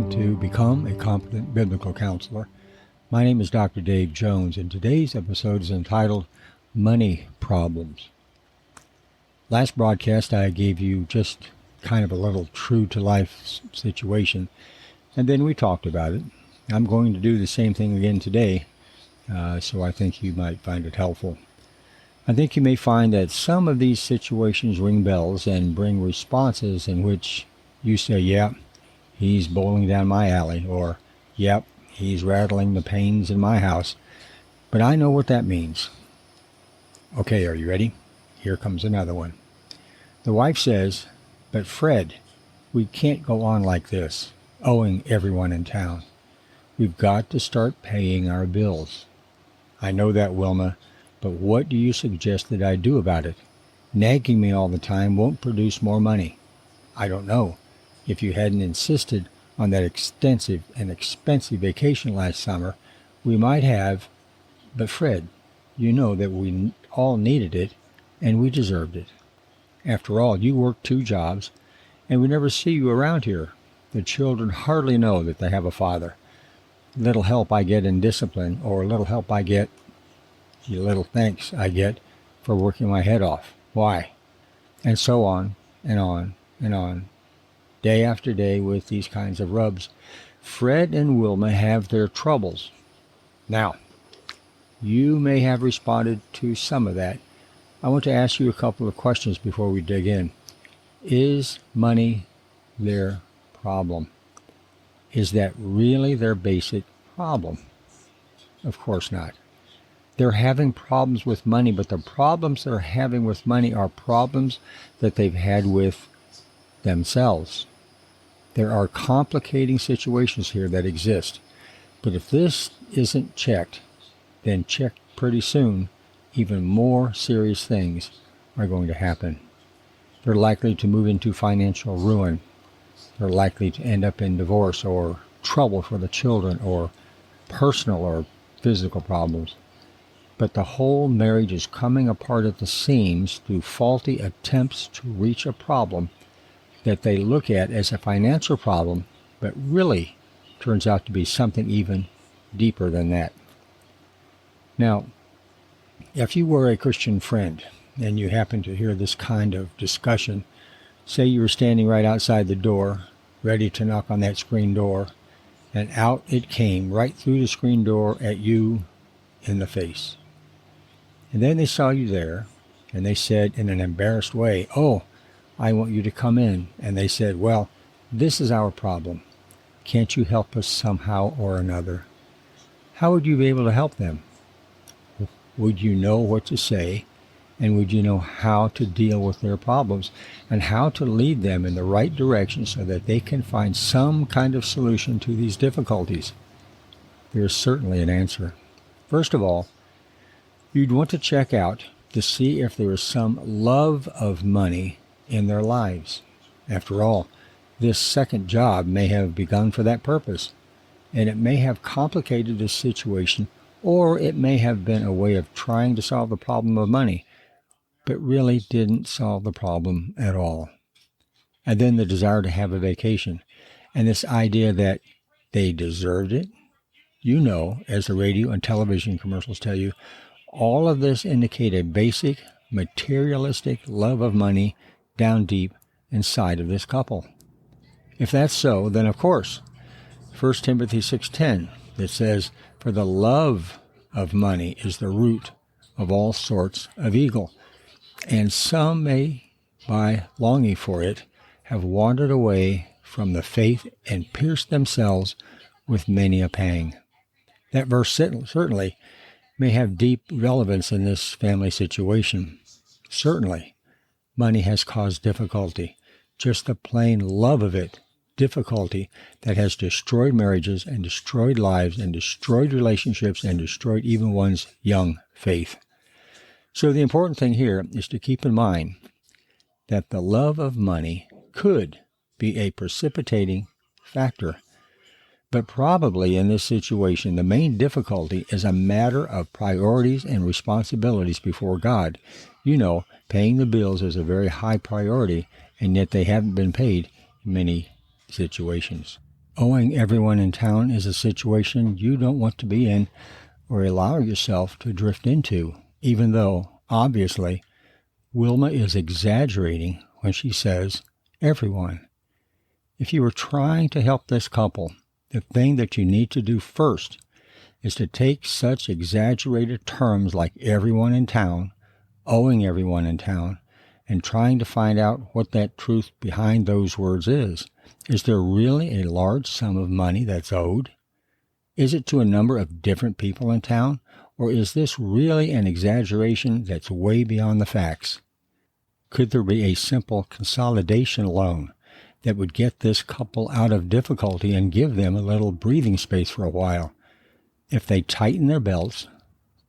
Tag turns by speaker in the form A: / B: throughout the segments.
A: welcome to Become a Competent Biblical Counselor. My name is Dr. Dave Jones, and today's episode is entitled Money Problems. Last broadcast, I gave you just kind of a little true-to-life situation, and then we talked about it. I'm going to do the same thing again today, so I think you might find it helpful. I think you may find that some of these situations ring bells and bring responses in which you say, yeah, he's bowling down my alley, or, yep, he's rattling the panes in my house. But I know what that means. Okay, are you ready? Here comes another one. The wife says, but Fred, we can't go on like this, owing everyone in town. We've got to start paying our bills. I know that, Wilma, but what do you suggest that I do about it? Nagging me all the time won't produce more money. I don't know. If you hadn't insisted on that extensive and expensive vacation last summer, we might have. But Fred, you know that we all needed it, and we deserved it. After all, you work 2 jobs, and we never see you around here. The children hardly know that they have a father. Little help I get in discipline, or little help I get, little thanks I get for working my head off. Why? And so on, and on, and on. Day after day with these kinds of rubs. Fred and Wilma have their troubles. Now, you may have responded to some of that. I want to ask you a couple of questions before we dig in. Is money their problem? Is that really their basic problem? Of course not. They're having problems with money, but the problems they're having with money are problems that they've had with themselves. There are complicating situations here that exist, but if this isn't checked, then check pretty soon, even more serious things are going to happen. They're likely to move into financial ruin. They're likely to end up in divorce or trouble for the children or personal or physical problems. But the whole marriage is coming apart at the seams through faulty attempts to reach a problem that they look at as a financial problem, but really turns out to be something even deeper than that. Now, if you were a Christian friend and you happened to hear this kind of discussion, say you were standing right outside the door, ready to knock on that screen door, and out it came right through the screen door at you in the face. And then they saw you there, and they said in an embarrassed way, "Oh, I want you to come in." And they said, "Well, this is our problem. Can't you help us somehow or another?" How would you be able to help them? Would you know what to say? And would you know how to deal with their problems and how to lead them in the right direction so that they can find some kind of solution to these difficulties? There's certainly an answer. First of all, you'd want to check out to see if there is some love of money in their lives. After all, this second job may have begun for that purpose, and it may have complicated the situation, or it may have been a way of trying to solve the problem of money, but really didn't solve the problem at all. And then the desire to have a vacation, and this idea that they deserved it. You know, as the radio and television commercials tell you, all of this indicate a basic, materialistic love of money down deep inside of this couple. If that's so, then of course, 1 Timothy 6:10, that says, "For the love of money is the root of all sorts of evil, and some may, by longing for it, have wandered away from the faith and pierced themselves with many a pang." That verse certainly may have deep relevance in this family situation. Certainly, money has caused difficulty, just the plain love of it, difficulty that has destroyed marriages and destroyed lives and destroyed relationships and destroyed even one's young faith. So the important thing here is to keep in mind that the love of money could be a precipitating factor. But probably in this situation, the main difficulty is a matter of priorities and responsibilities before God. You know, paying the bills is a very high priority, and yet they haven't been paid in many situations. Owing everyone in town is a situation you don't want to be in or allow yourself to drift into, even though, obviously, Wilma is exaggerating when she says everyone. If you were trying to help this couple, the thing that you need to do first is to take such exaggerated terms like everyone in town, owing everyone in town, and trying to find out what that truth behind those words is. Is there really a large sum of money that's owed? Is it to a number of different people in town, or is this really an exaggeration that's way beyond the facts? Could there be a simple consolidation loan that would get this couple out of difficulty and give them a little breathing space for a while? If they tighten their belts,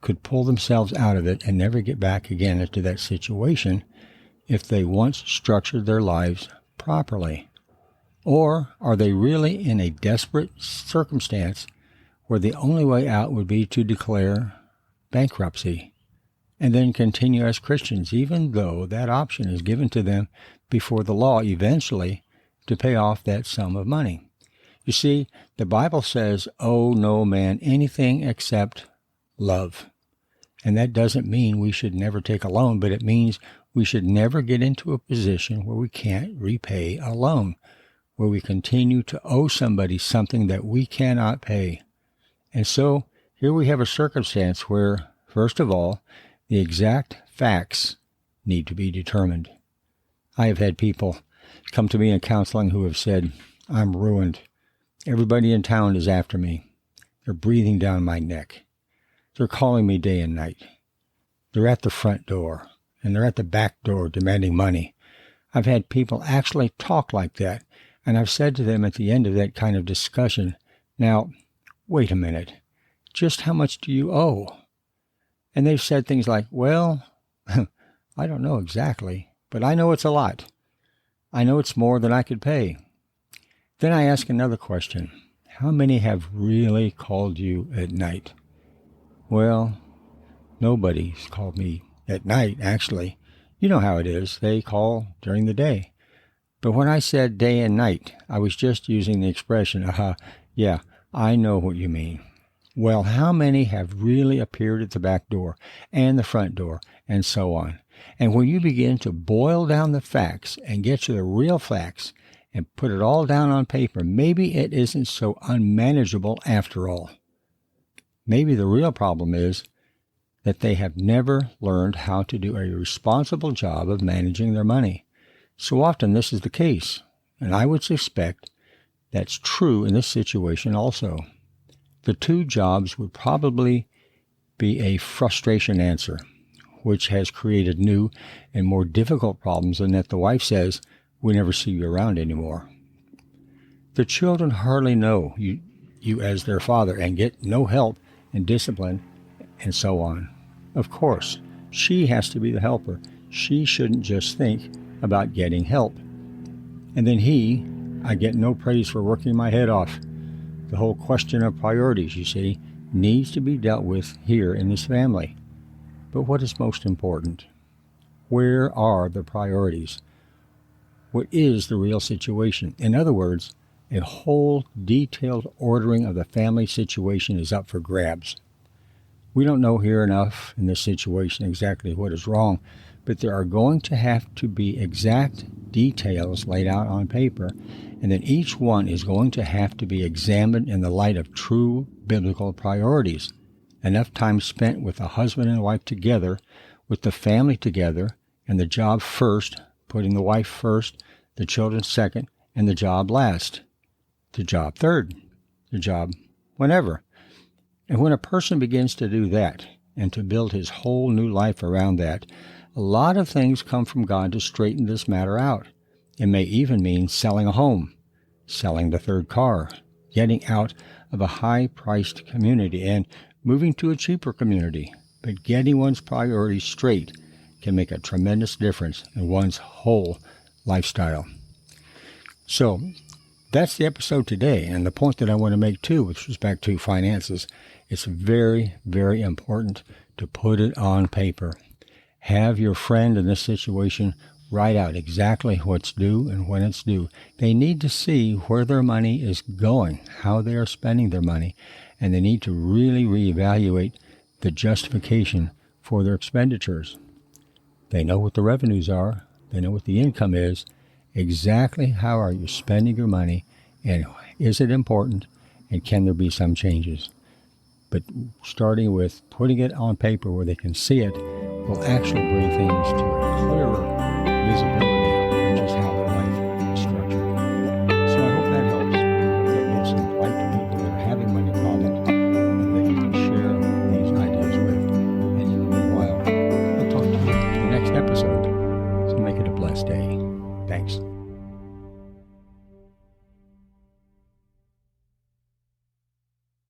A: could pull themselves out of it and never get back again into that situation if they once structured their lives properly? Or are they really in a desperate circumstance where the only way out would be to declare bankruptcy and then continue as Christians, even though that option is given to them before the law eventually to pay off that sum of money? You see, the Bible says, owe no man anything except love. And that doesn't mean we should never take a loan, but it means we should never get into a position where we can't repay a loan, where we continue to owe somebody something that we cannot pay. And so here we have a circumstance where, first of all, the exact facts need to be determined. I have had people come to me in counseling who have said, I'm ruined. Everybody in town is after me. They're breathing down my neck. They're calling me day and night. They're at the front door, and they're at the back door demanding money. I've had people actually talk like that, and I've said to them at the end of that kind of discussion, now, wait a minute, just how much do you owe? And they've said things like, well, I don't know exactly, but I know it's a lot. I know it's more than I could pay. Then I ask another question. How many have really called you at night? Well, nobody's called me at night, actually. You know how it is. They call during the day. But when I said day and night, I was just using the expression, yeah, I know what you mean. Well, how many have really appeared at the back door and the front door and so on? And when you begin to boil down the facts and get to the real facts and put it all down on paper, maybe it isn't so unmanageable after all. Maybe the real problem is that they have never learned how to do a responsible job of managing their money. So often this is the case, and I would suspect that's true in this situation also. The two jobs would probably be a frustration answer, which has created new and more difficult problems in that the wife says, we never see you around anymore. The children hardly know you as their father and get no help and discipline and so on. Of course, she has to be the helper. She shouldn't just think about getting help. And then I get no praise for working my head off. The whole question of priorities, you see, needs to be dealt with here in this family. But what is most important? Where are the priorities? What is the real situation? In other words, a whole detailed ordering of the family situation is up for grabs. We don't know here enough in this situation exactly what is wrong, but there are going to have to be exact details laid out on paper, and then each one is going to have to be examined in the light of true biblical priorities. Enough time spent with the husband and wife together, with the family together, and the job first, putting the wife first, the children second, and the job last. The job third. The job whenever. And when a person begins to do that, and to build his whole new life around that, a lot of things come from God to straighten this matter out. It may even mean selling a home, selling the third car, getting out of a high-priced community and moving to a cheaper community. But getting one's priorities straight can make a tremendous difference in one's whole lifestyle. So, that's the episode today, and the point that I want to make too with respect to finances, it's very, very important to put it on paper. Have your friend in this situation write out exactly what's due and when it's due. They need to see where their money is going, how they are spending their money, and they need to really reevaluate the justification for their expenditures. They know what the revenues are, they know what the income is, exactly how are you spending your money, and is it important, and can there be some changes? But starting with putting it on paper where they can see it will actually bring things to a clearer visibility.